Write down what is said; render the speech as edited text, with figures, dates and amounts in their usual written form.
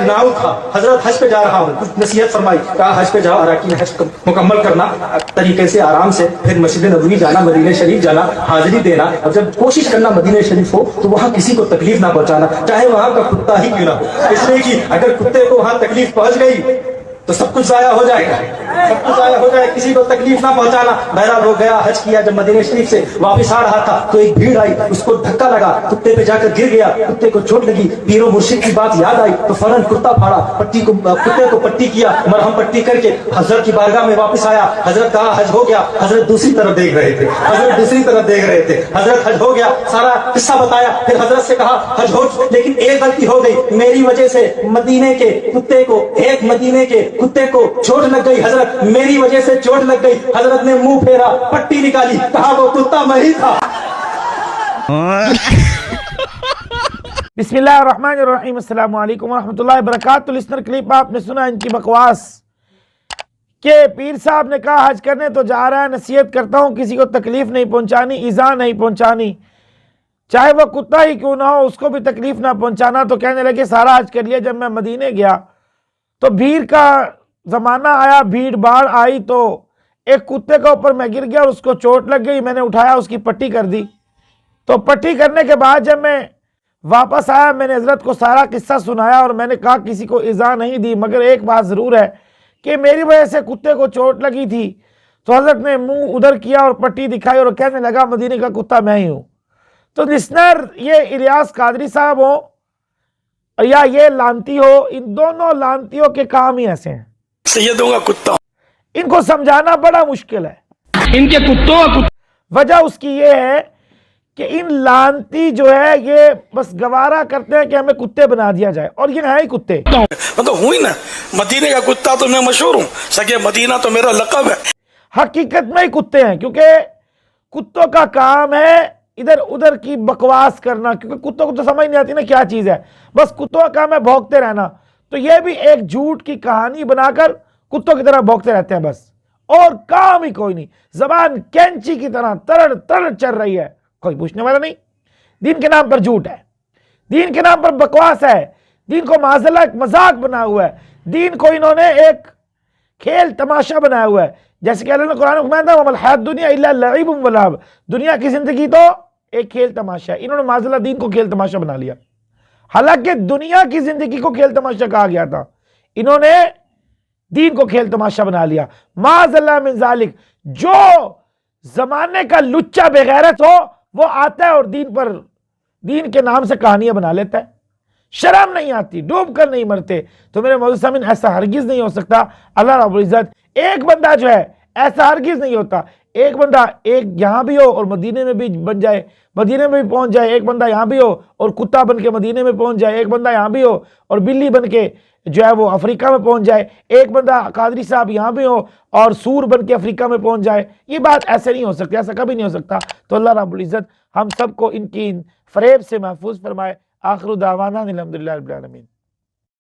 Now था, हजरत हज पे जा रहा हूँ, कुछ नसीहत फरमाई, कहा हज पे जाओ, अराकीन हज मुकम्मल करना तरीके से आराम से, फिर मस्जिद नबवी जाना, मदीने शरीफ जाना, हाजिरी देना, और जब कोशिश करना मदीने शरीफ हो तो वहाँ किसी को तकलीफ ना पहुंचाना, चाहे वहाँ का कुत्ता ही क्यों ना हो। इसलिए कि अगर कुत्ते को वहाँ तकलीफ पहुंच गई तो सब कुछ जाया हो जाएगा, सब कुछ जाया हो जाएगा, किसी को तकलीफ ना पहुंचाना। बहरहाल हो गया, हज किया, जब मदीने शरीफ से वापस आ रहा था तो एक भीड़ आई, उसको धक्का लगा, कुत्ते पे जाकर गिर गया, कुत्ते को चोट लगी, पीरो मुर्शिद की बात याद आई तो फौरन कुत्ता फाड़ा, कुत्ते को पट्टी किया, मरहम पट्टी करके हजरत की बारगाह में वापस आया। हजरत कहा हज हो गया, हजरत दूसरी तरफ देख रहे थे, हजरत दूसरी तरफ देख रहे थे, हजरत हज हो गया, सारा किस्सा बताया, फिर हजरत से कहा हज हो, लेकिन एक गलती हो गई, मेरी वजह से मदीने के कुत्ते को, एक मदीने के कुत्ते को चोट लग गई, हजरत मेरी वजह से चोट लग गई। हजरत ने मुंह फेरा, पट्टी निकाली, कहा वो कुत्ता मैं ही था। बिस्मिल्लाहिर्रहमानिर्रहीम, अस्सलाम वालेकुम वरहमतुल्लाहि वबरकातुहू। लिस्नर क्लिप आपने सुना इनकी बकवास के पीर साहब ने कहा हज करने तो जा रहा है, नसीहत करता हूँ किसी को तकलीफ नहीं पहुंचानी, ईज़ा नहीं पहुंचानी, चाहे वह कुत्ता ही क्यों ना हो उसको भी तकलीफ ना पहुंचाना। तो कहने लगे सारा हज कर लिया, जब मैं मदीने गया तो भीड़ का जमाना आया, भीड़ बाढ़ आई, तो एक कुत्ते के ऊपर मैं गिर गया और उसको चोट लग गई, मैंने उठाया, उसकी पट्टी कर दी। तो पट्टी करने के बाद जब मैं वापस आया, मैंने हजरत को सारा किस्सा सुनाया और मैंने कहा किसी को इज़ा नहीं दी, मगर एक बात ज़रूर है कि मेरी वजह से कुत्ते को चोट लगी थी। तो हजरत ने मुंह उधर किया और पट्टी दिखाई और कहने लगा मदीने का कुत्ता मैं ही हूँ। तो लिस्नर, ये इलियास कादरी साहब हो या ये लानती हो, इन दोनों लानतियों के काम ही ऐसे हैं। सैयदों का कुत्ता, इनको समझाना बड़ा मुश्किल है। इनके कुत्तों वजह उसकी ये है कि इन लानती जो है ये बस गवारा करते हैं कि हमें कुत्ते बना दिया जाए, और ये है ही कुत्ते। मतलब हुई ना, मदीने का कुत्ता तो मैं मशहूर हूँ, सके मदीना तो मेरा लक़ब है। हकीकत में ही कुत्ते हैं, क्योंकि कुत्तों का काम है इधर उधर की बकवास करना, क्योंकि कुत्तों को तो समझ नहीं आती ना क्या चीज है, बस कुत्तों का काम है भौंकते रहना। तो ये भी एक झूठ की कहानी बनाकर कुत्तों की तरह भौंकते रहते हैं बस, और काम ही कोई नहीं। जबान कैंची की तरह तरड़ तरड़ चल रही है, कोई पूछने वाला नहीं। दीन के नाम पर झूठ है, दीन के नाम पर बकवास है, दीन को माज़ल्ला एक मजाक बना हुआ है, दीन को इन्होंने एक खेल तमाशा बनाया हुआ है। जैसे कि अल्लाह ने कुरान में फरमाया था वमल हयात दुनिया इल्ला लईबुम व लहव, दुनिया की जिंदगी तो एक खेल तमाशा है। इन्होंने माज़ल्ला दीन को खेल तमाशा बना लिया, हालांकि दुनिया की जिंदगी को खेल तमाशा कहा गया था, इन्होंने दीन को खेल तमाशा बना लिया। माज़ल्ला मिन ज़ालिक, जो जमाने का लुच्चा बेगैरत हो वो आता है और दीन के नाम से कहानियां बना लेता है, शर्म नहीं आती, डूब कर नहीं मरते। तो मेरे मौजूद सामीन, ऐसा हरगिज नहीं हो सकता। अल्लाह रब्बुल इज्जत, एक बंदा जो है ऐसा हरगिज नहीं होता, एक बंदा एक यहाँ भी हो और मदीने में भी बन जाए, मदीने में भी पहुंच जाए, एक बंदा यहाँ भी हो और कुत्ता बन के मदीने में पहुंच जाए, एक बंदा यहाँ भी हो और बिल्ली बन के जो है वो अफ्रीका में पहुंच जाए, एक बंदा कादरी साहब यहाँ भी हो और सूर बन के अफ्रीका में पहुंच जाए। ये बात ऐसे नहीं हो सकती, ऐसा कभी नहीं हो सकता। तो अल्लाह रब्बुल इज्जत हम सबको इनकी फरेब से महफूज फरमाए। आखिर दावाना अल्हम्दुलिल्लाह रब्बिल आलमीन।